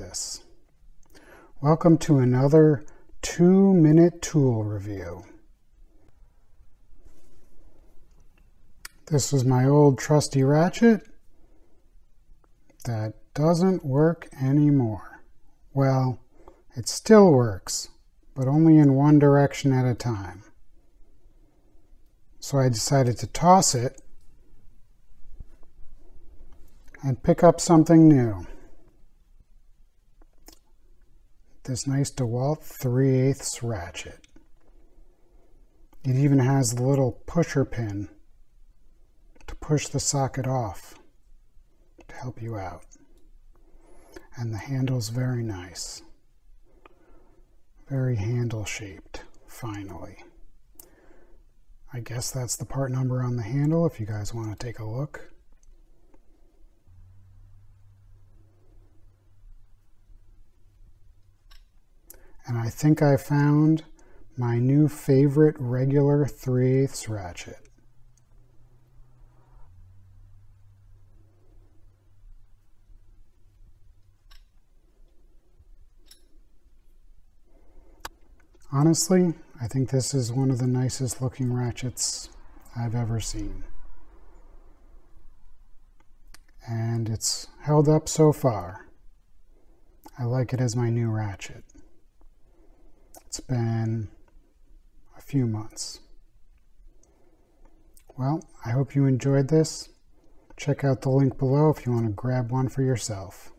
this. Welcome to another 2-minute tool review. This is my old trusty ratchet that doesn't work anymore. Well, it still works, but only in one direction at a time. So I decided to toss it and pick up something new. This nice Dewalt 3/8 ratchet. It even has the little pusher pin to push the socket off to help you out. And the handle's very nice. Very handle shaped, finally. I guess that's the part number on the handle if you guys want to take a look. And I think I found my new favorite regular 3/8 ratchet. Honestly, I think this is one of the nicest looking ratchets I've ever seen. And it's held up so far. I like it as my new ratchet. It's been a few months. Well, I hope you enjoyed this. Check out the link below if you want to grab one for yourself.